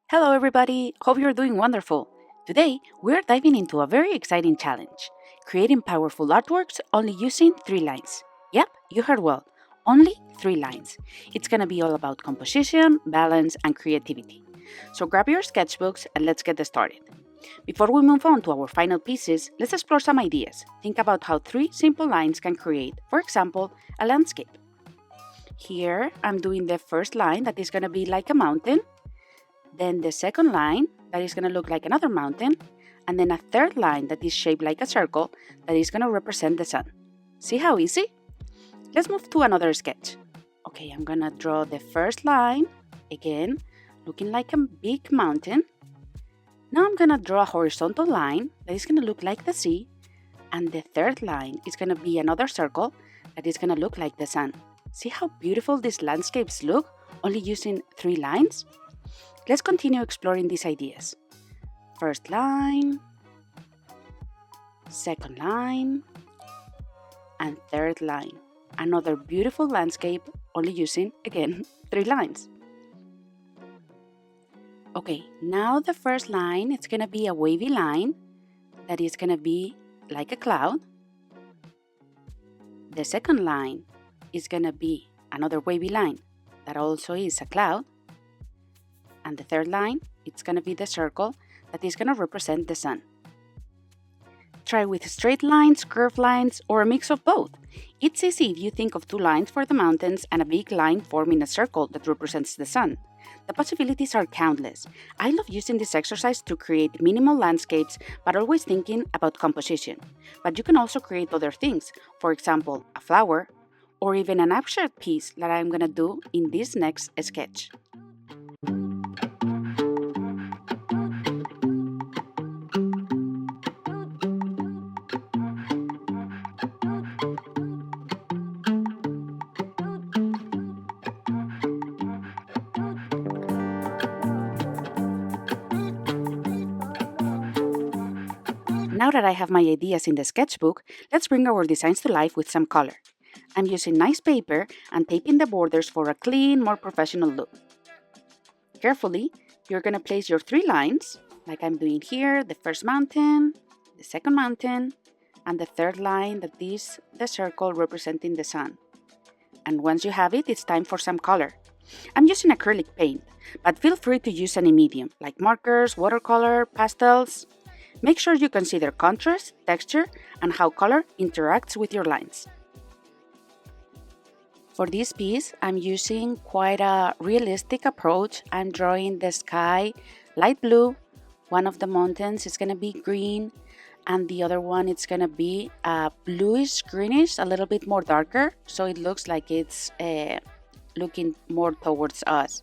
Hello, everybody! Hope you're doing wonderful. Today, we're diving into a very exciting challenge creating powerful artworks only using 3 lines. Yep, you heard well. Only 3 lines. It's gonna be all about composition, balance, and creativity. So grab your sketchbooks and let's get started. Before we move on to our final pieces, let's explore some ideas. Think about how 3 simple lines can create, for example, a landscape. Here, I'm doing the first line that is gonna be like a mountain. Then the second line that is going to look like another mountain, and then a third line that is shaped like a circle that is going to represent the sun. See how easy? Let's move to another sketch. Okay, I'm going to draw the first line, again, looking like a big mountain. Now I'm going to draw a horizontal line that is going to look like the sea, and the third line is going to be another circle that is going to look like the sun. See how beautiful these landscapes look, only using 3 lines? Let's continue exploring these ideas. First line, second line, and third line. Another beautiful landscape, only using, again, 3 lines. Okay, now the first line, it's gonna be a wavy line that is gonna be like a cloud. The second line is gonna be another wavy line that also is a cloud. And the third line, it's going to be the circle that is going to represent the sun. Try with straight lines, curved lines, or a mix of both. It's easy if you think of 2 lines for the mountains and a big line forming a circle that represents the sun. The possibilities are countless. I love using this exercise to create minimal landscapes, but always thinking about composition. But you can also create other things, for example, a flower, or even an abstract piece that I'm going to do in this next sketch. Now that I have my ideas in the sketchbook, let's bring our designs to life with some color. I'm using nice paper and taping the borders for a clean, more professional look. Carefully, you're going to place your 3 lines, like I'm doing here, the first mountain, the second mountain, and the third line that is the circle representing the sun. And once you have it, it's time for some color. I'm using acrylic paint, but feel free to use any medium, like markers, watercolor, pastels. Make sure you consider contrast, texture, and how color interacts with your lines. For this piece, I'm using quite a realistic approach. I'm drawing the sky light blue. One of the mountains is going to be green, and the other one it's going to be bluish greenish, a little bit more darker, so it looks like it's looking more towards us.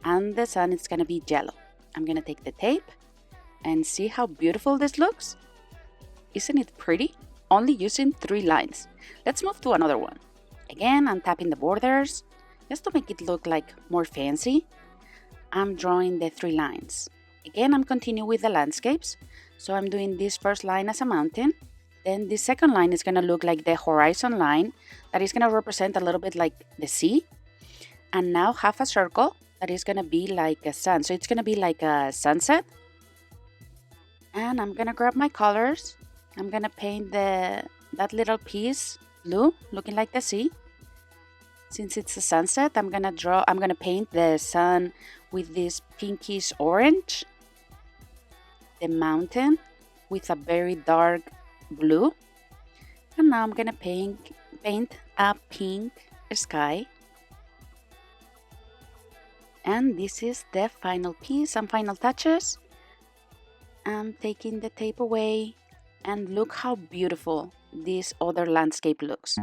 And the sun is going to be yellow. I'm going to take the tape and see how beautiful this looks. Isn't it pretty? Only using 3 lines. Let's move to another one. Again, I'm tapping the borders just to make it look like more fancy. I'm drawing the 3 lines. Again, I'm continuing with the landscapes. So I'm doing this first line as a mountain. Then the second line is going to look like the horizon line that is going to represent a little bit like the sea. And now half a circle that is going to be like a sun. So it's going to be like a sunset. And I'm gonna grab my colors. I'm gonna paint that little piece blue, looking like the sea. Since it's a sunset, I'm gonna paint the sun with this pinkish orange. The mountain with a very dark blue. And now I'm gonna paint a pink sky. And this is the final piece, some final touches. I'm taking the tape away, and look how beautiful this other landscape looks.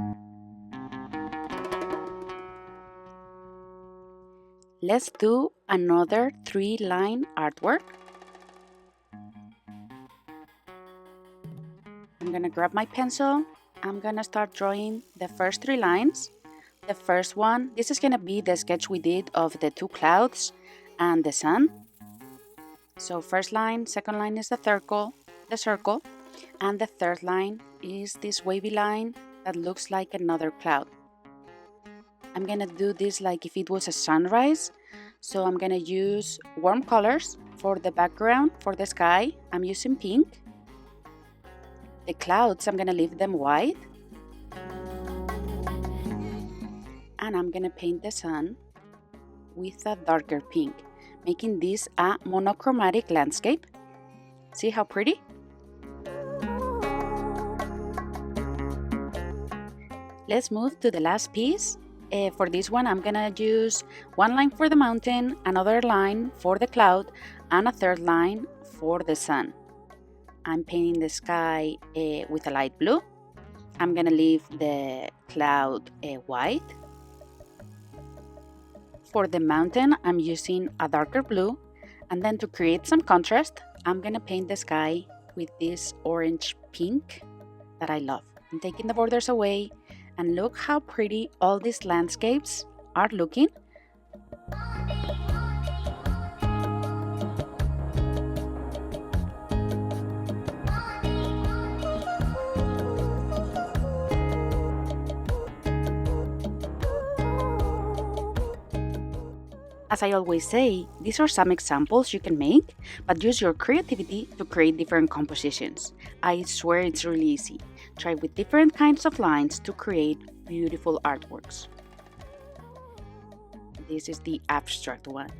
Let's do another 3-line artwork. I'm gonna grab my pencil. I'm gonna start drawing the first 3 lines. The first one, this is gonna be the sketch we did of the 2 clouds and the sun. So first line, second line is the circle, and the third line is this wavy line that looks like another cloud. I'm gonna do this like if it was a sunrise. So I'm gonna use warm colors for the background. For the sky, I'm using pink. The clouds, I'm gonna leave them white. And I'm gonna paint the sun with a darker pink, making this a monochromatic landscape. See how pretty? Let's move to the last piece. For this one, I'm gonna use one line for the mountain, another line for the cloud, and a third line for the sun. I'm painting the sky with a light blue. I'm gonna leave the cloud white. For the mountain, I'm using a darker blue, and then to create some contrast, I'm gonna paint the sky with this orange pink that I love. I'm taking the borders away, and look how pretty all these landscapes are looking. As I always say, these are some examples you can make, but use your creativity to create different compositions. I swear it's really easy. Try with different kinds of lines to create beautiful artworks. This is the abstract one.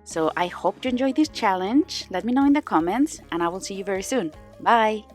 So I hope you enjoyed this challenge. Let me know in the comments, and I will see you very soon. Bye!